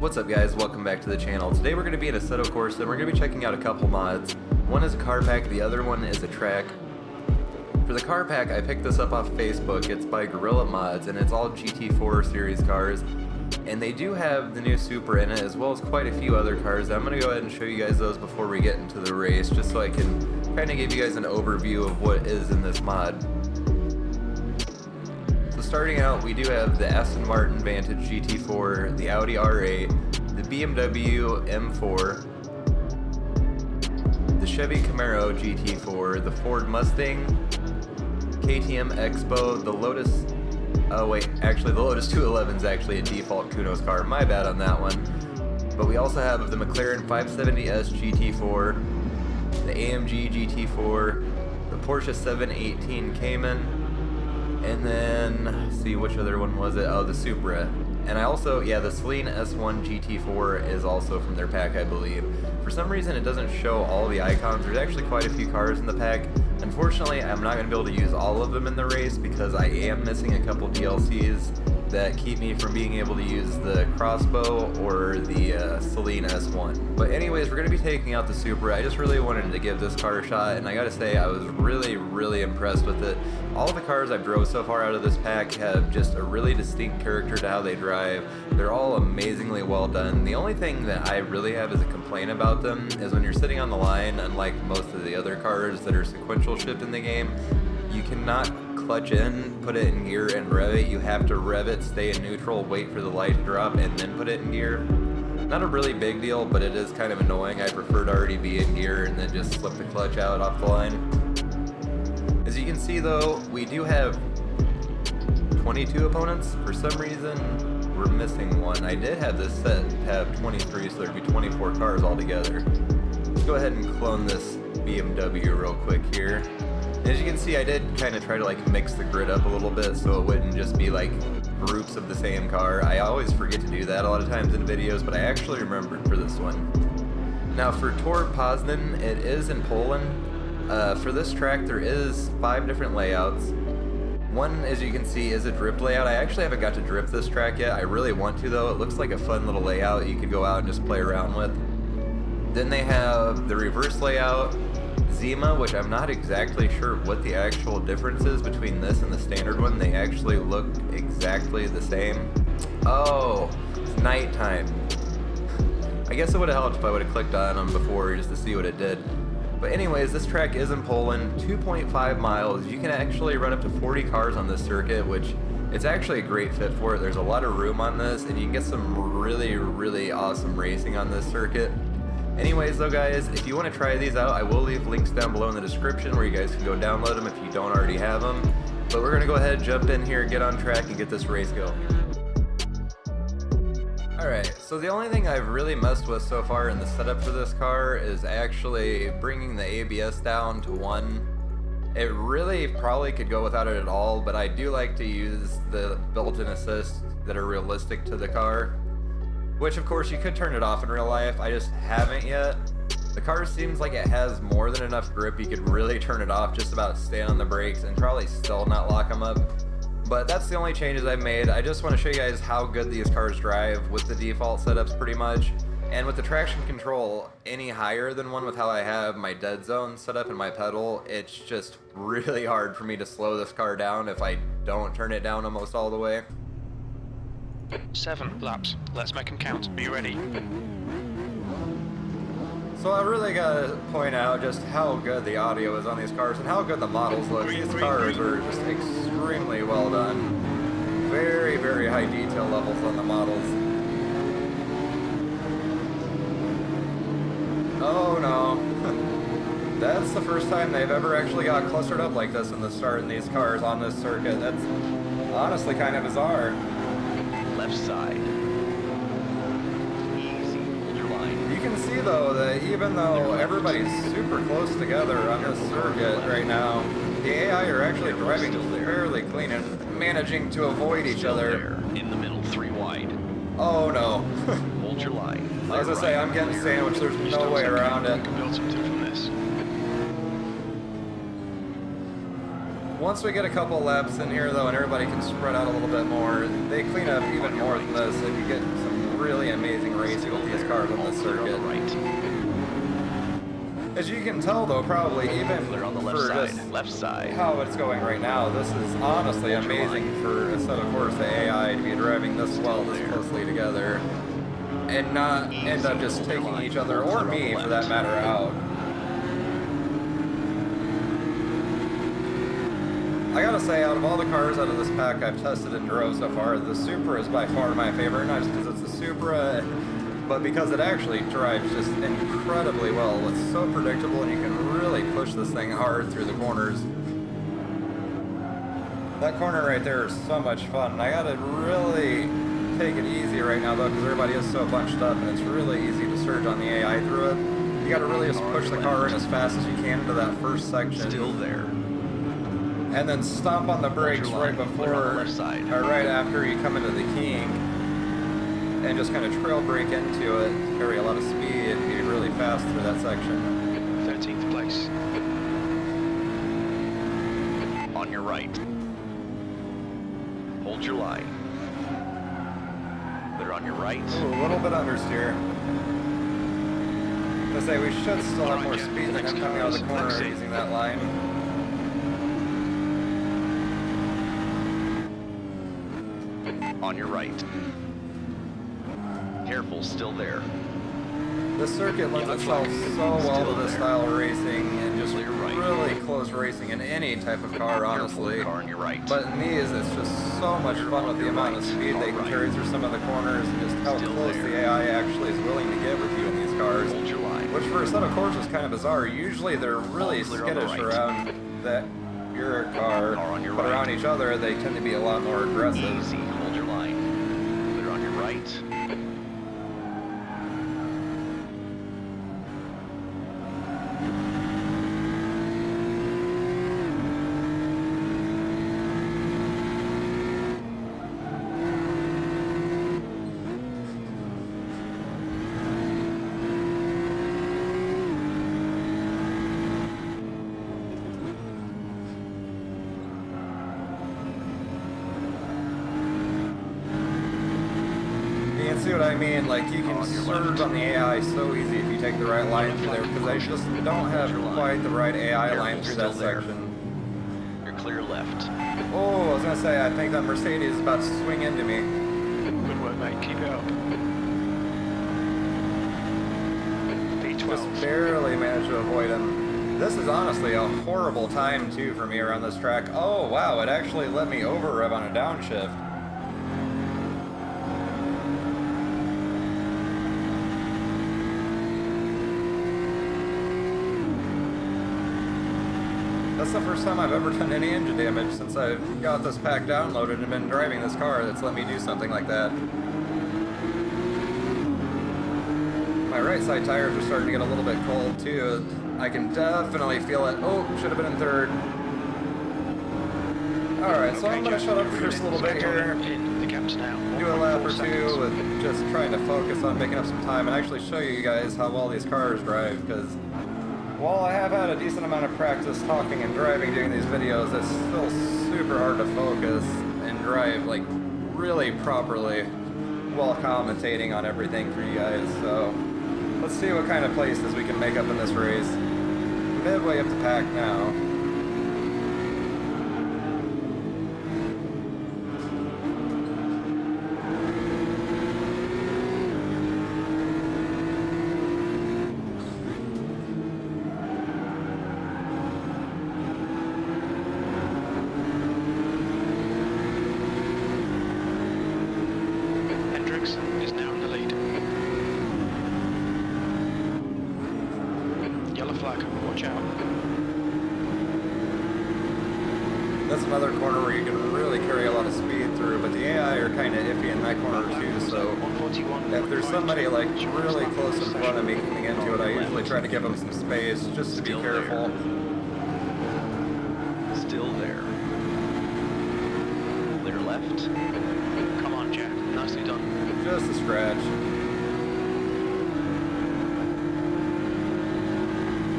What's up guys, welcome back to the channel. Today we're going to be in Assetto Corsa and we're going to be checking out a couple mods. One is a car pack, the other one is a track. For the car pack, I picked this up off Facebook. It's by GUERILLA Mods and it's all GT4 series cars. And they do have the new Supra in it as well as quite a few other cars. I'm going to go ahead and show you guys those before we get into the race just so I can kind of give you guys an overview of what is in this mod. Starting out, we do have the Aston Martin Vantage GT4, the Audi R8, the BMW M4, the Chevy Camaro GT4, the Ford Mustang, KTM Expo, the Lotus, oh wait, actually the Lotus 211 is actually a default Kuno's car, my bad on that one. But we also have the McLaren 570S GT4, the AMG GT4, the Porsche 718 Cayman, and then, let's see, which other one was it? Oh, the Supra. And I also, yeah, the Celine S1 GT4 is also from their pack, I believe. For some reason, it doesn't show all the icons. There's actually quite a few cars in the pack. Unfortunately, I'm not going to be able to use all of them in the race because I am missing a couple DLCs that keep me from being able to use the crossbow or the Celine S1. But anyways, we're going to be taking out the Supra. I just really wanted to give this car a shot, and I gotta say, I was really impressed with it. All of the cars I've drove so far out of this pack have just a really distinct character to how they drive. They're all amazingly well done. The only thing that I really have as a complaint about them is when you're sitting on the line, unlike most of the other cars that are sequential shift in the game, you cannot clutch in, put it in gear, and rev it. You have to rev it, stay in neutral, wait for the light to drop, and then put it in gear. Not a really big deal, but it is kind of annoying. I prefer to already be in gear and then just slip the clutch out off the line. As you can see though, we do have 22 opponents. For some reason, we're missing one. I did have this set have 23, so there'd be 24 cars altogether. Let's go ahead and clone this BMW real quick here. As you can see, I did kind of try to like mix the grid up a little bit so it wouldn't just be like groups of the same car. I always forget to do that a lot of times in videos, but I actually remembered for this one. Now for Tor Poznan, it is in Poland. For this track, there is 5 different layouts. One, as you can see, is a drift layout. I actually haven't got to drift this track yet. I really want to though. It looks like a fun little layout you could go out and just play around with. Then they have the reverse layout, Zima, which I'm not exactly sure what the actual difference is between this and the standard one. They actually look exactly the same. Oh, it's nighttime. I guess it would have helped if I would have clicked on them before just to see what it did. But anyways, this track is in Poland, 2.5 miles. You can actually run up to 40 cars on this circuit, which it's actually a great fit for it. There's a lot of room on this, and you can get some really awesome racing on this circuit. Anyways though guys, if you want to try these out, I will leave links down below in the description where you guys can go download them if you don't already have them. But we're going to go ahead, jump in here, get on track, and get this race going. Alright, so the only thing I've really messed with so far in the setup for this car is actually bringing the ABS down to 1. It really probably could go without it at all, but I do like to use the built-in assists that are realistic to the car. Which of course you could turn it off in real life, I just haven't yet. The car seems like it has more than enough grip, you could really turn it off, just about stay on the brakes and probably still not lock them up. But that's the only changes I've made. I just want to show you guys how good these cars drive with the default setups pretty much. And with the traction control any higher than one with how I have my dead zone set up in my pedal, it's just really hard for me to slow this car down if I don't turn it down almost all the way. 7 laps. Let's make them count. Are you ready? So I really gotta point out just how good the audio is on these cars and how good the models look. These cars are just extremely well done. Very high detail levels on the models. Oh no. That's the first time they've ever actually got clustered up like this in the start in these cars on this circuit. That's honestly kind of bizarre. Left side. Easy, hold your line. You can see though that even though everybody's super close together on this circuit right now, the AI are actually driving fairly clean and managing to avoid each other. In the middle, 3 wide. Oh no. Hold your line. As I say, I'm getting sandwiched, there's no way around it. We can build something from this. Once we get a couple laps in here though and everybody can spread out a little bit more, they clean up even more than this and you get some really amazing racing with these cars on this On the circuit. right. As you can tell though, probably even Clear on the left for side. just Left side. how it's going right now, this is honestly amazing for Assetto Corsa AI to be driving this well, this closely together, and not end up just taking each other, or me for that matter, out. I gotta say, out of all the cars out of this pack I've tested and drove so far, the Supra is by far my favorite, not just because it's a Supra, but because it actually drives just incredibly well. It's so predictable and you can really push this thing hard through the corners. That corner right there is so much fun. I gotta really take it easy right now though, because everybody is so bunched up and it's really easy to surge on the AI through it. You gotta really just push the car in as fast as you can into that first section. Still there. And then stomp on the brakes right before, or right after you come into the kink, and just kind of trail brake into it, carry a lot of speed, and be really fast through that section. 13th place. On your right. Hold your line. Clear on your right. Ooh, a little bit understeer. I say we should still have more speed than him coming out of the corner using that line. On your right. Careful, still there. This circuit lends itself so well to this style of racing and just really close racing in any type of car, honestly. Car on your right. But in these, it's just so much fun with the amount of speed they can carry through some of the corners and just how close the AI actually is willing to get with you in these cars. Hold your line. Which for Assetto Corsa is kind of bizarre. Usually they're really skittish around that your car, but around each other they tend to be a lot more aggressive. Easy, hold your line. Clear on your right. See what I mean? Like, you can surge on the AI so easy if you take the right line through there, because I just don't have quite the right AI line through that section. You're clear left. Oh, I was gonna say, I think that Mercedes is about to swing into me. Good work, mate. Keep it up. Just D12. barely managed to avoid him. This is honestly a horrible time, too, for me around this track. Oh, wow, it actually let me over-rev on a downshift. That's the first time I've ever done any engine damage since I've got this pack downloaded and been driving this car that's let me do something like that. My right side tires are starting to get a little bit cold too. I can definitely feel it. Oh, should have been in third. Alright, so I'm going to shut up for just a little bit here. The gaps now. Do a lap or two with just trying to focus on making up some time and actually show you guys how well these cars drive, because while I have had a decent amount of practice talking and driving during these videos, it's still super hard to focus and drive like really properly while commentating on everything for you guys. So let's see what kind of places we can make up in this race. Midway up the pack now. Is now in the lead. Yellow flag, watch out. That's another corner where you can really carry a lot of speed through, but the AI are kind of iffy in that corner too, so if there's somebody like really close in front of me coming into it, I usually try to give them some space just to be careful. Still there. Clear left. Come on, Jack. Nicely done. Just a scratch.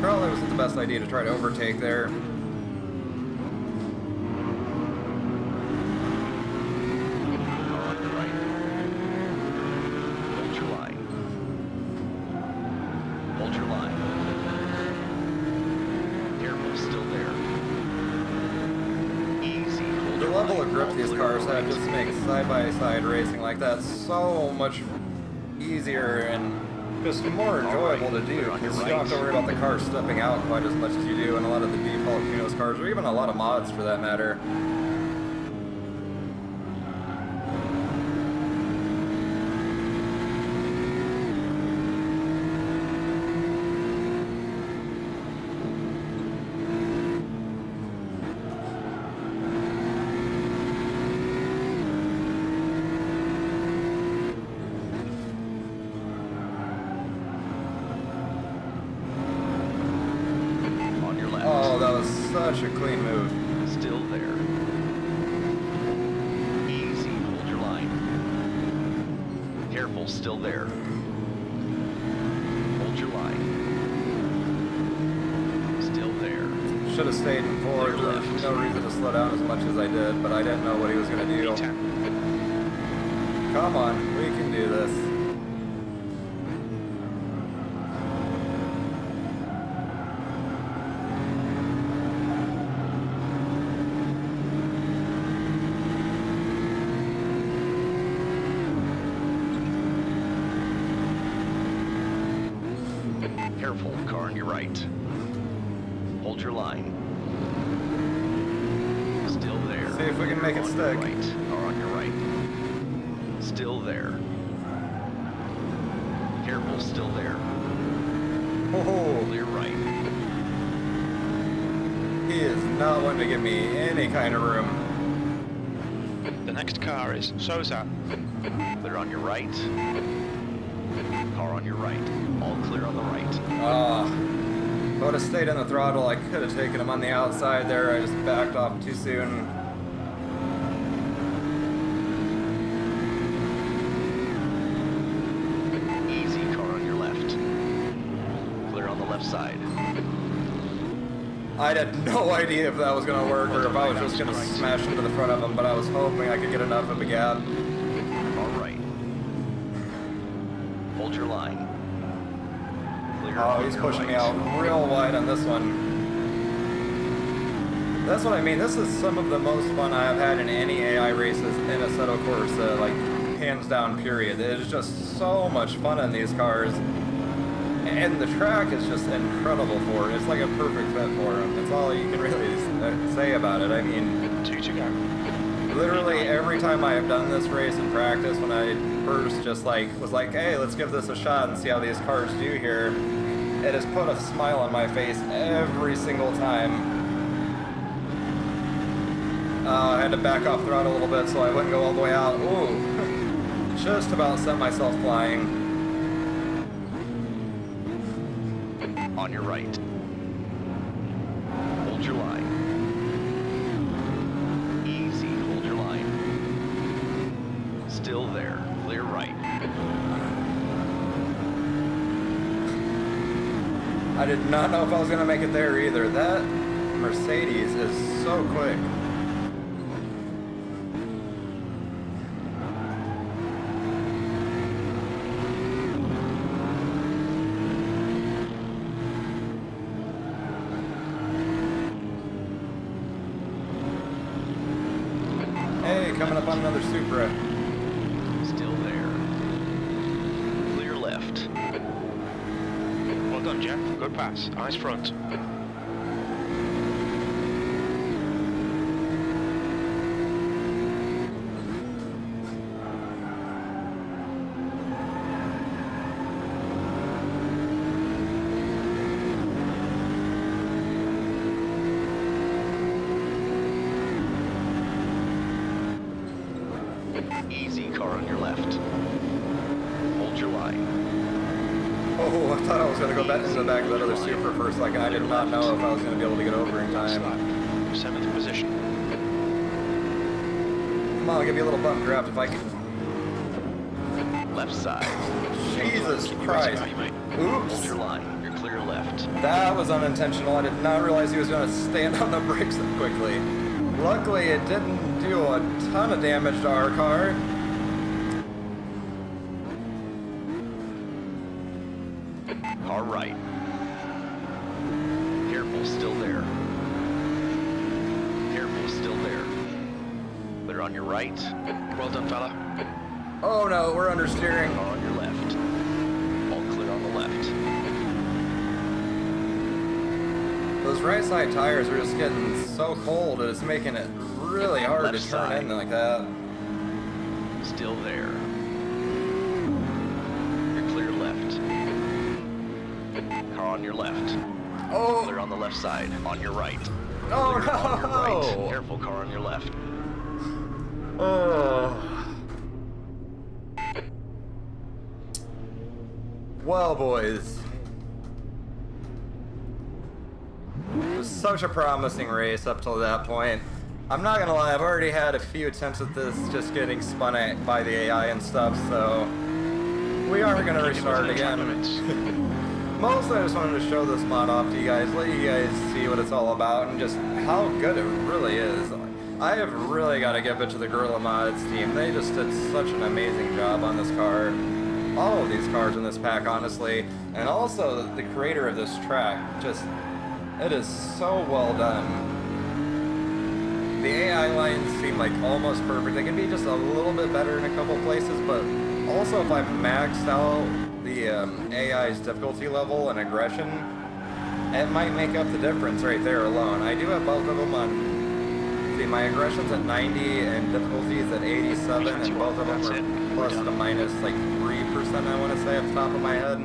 Probably wasn't the best idea to try to overtake there. level of grip these cars have just makes side-by-side racing like that so much easier and just more enjoyable to do, because you don't have to worry about the car stepping out quite as much as you do in a lot of the default Kunos cars, or even a lot of mods for that matter. Oh, that was such a clean move. Still there. Easy, hold your line. Careful, still there. Hold your line. Still there. Should have stayed in fourth. There's no reason to slow down as much as I did, but I didn't know what he was going to do. Come on, we can do this. Careful, car on your right. Hold your line. Still there. See if we can make it stick. Right. Car on your right. Still there. Careful, still there. Oh, Clear right. he is not wanting to give me any kind of room. The next car is Sosa. Clear on your right. Car on your right. All clear on the right. If I would have stayed on the throttle, I could have taken him on the outside there. I just backed off too soon. Easy, car on your left. Clear on the left side. I had no idea if that was going to work or if I was just going to smash into the front of him, but I was hoping I could get enough of a gap. All right. Hold your line. Clear Oh, on he's your pushing me right. out real wide on this one. That's what I mean. This is some of the most fun I have had in any AI races in Assetto Corsa, like, hands down, period. It is just so much fun in these cars. And the track is just incredible for it. It's like a perfect fit for him. That's all you can really say about it. I mean, 2 to go. literally every time I have done this race in practice, when I first just was like, hey, let's give this a shot and see how these cars do here, it has put a smile on my face every single time. I had to back off throttle a little bit so I wouldn't go all the way out. Ooh, just about sent myself flying. On your right. Hold your line. Easy, hold your line. Still there. Clear right. I did not know if I was going to make it there either. That Mercedes is so quick. Hey, coming up on another Supra. Still there. Clear left. Well done, Jeff. Good pass. Eyes front. Easy, car on your left. Hold your line. Oh, I thought I was going to go back into the back of that other Supra for a second. I did not know if I was going to be able to get over in time. Slack. 7th position. Come on, I'll give you a little bump draft if I can. Left side. Jesus Christ. Hold Oops. your line. You're clear left. That was unintentional. I did not realize he was going to stand on the brakes that quickly. Luckily, it didn't do a ton of damage to our car. Car right. Careful, still there. Careful, still there. on your right. Well done, fella. Oh no, we're understeering. Car on your left. All clear on the left. Those right side tires are just getting so cold, it's making it really hard Left to turn side. in like that. Still there. You're clear left. Car on your left. Oh, Clear on the left side. On your right. oh Clear on your right. no! Careful, car on your left. Oh. Well, boys. It was such a promising race up till that point. I'm not gonna lie, I've already had a few attempts at this just getting spun at by the AI and stuff, so we are gonna restart again. Mostly I just wanted to show this mod off to you guys, let you guys see what it's all about and just how good it really is. I have really got to give it to the Guerrilla Mods team. They just did such an amazing job on this car. All of these cars in this pack, honestly. And also the creator of this track, just, it is so well done. The AI lines seem like almost perfect. They can be just a little bit better in a couple places, but also if I maxed out the AI's difficulty level and aggression, it might make up the difference right there alone. I do have both of them on. See, my aggression's at 90 and difficulty is at 87, and both of them are plus to minus like 3%, I want to say, off the top of my head.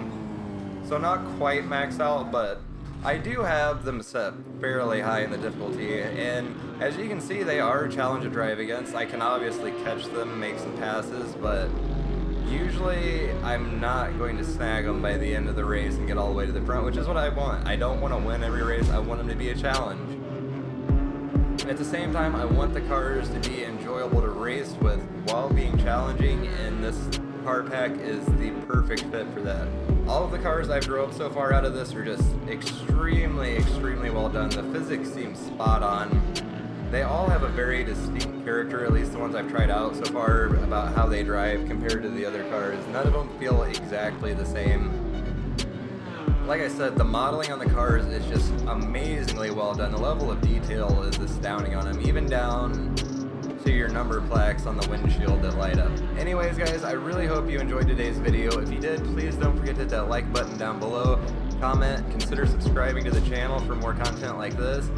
So not quite maxed out, but I do have them set fairly high in the difficulty, and as you can see, they are a challenge to drive against. I can obviously catch them, make some passes, but usually I'm not going to snag them by the end of the race and get all the way to the front, which is what I want. I don't want to win every race, I want them to be a challenge. At the same time, I want the cars to be enjoyable to race with while being challenging, and this car pack is the perfect fit for that. All of the cars I've drove so far out of this are just extremely, extremely well done. The physics seem spot on. They all have a very distinct character, at least the ones I've tried out so far, about how they drive compared to the other cars. None of them feel exactly the same. Like I said, the modeling on the cars is just amazingly well done. The level of detail is astounding on them, even down to your number plaques on the windshield that light up. Anyways, guys, I really hope you enjoyed today's video. If you did, please don't forget to hit that like button down below. Comment, consider subscribing to the channel for more content like this.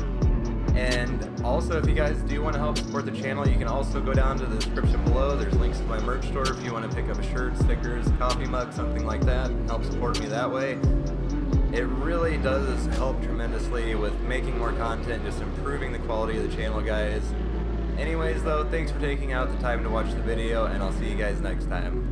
And also, if you guys do want to help support the channel, you can also go down to the description below. There's links to my merch store if you want to pick up a shirt, stickers, coffee mug, something like that, and help support me that way. It really does help tremendously with making more content, just improving the quality of the channel, guys. Anyways, though, thanks for taking out the time to watch the video, and I'll see you guys next time.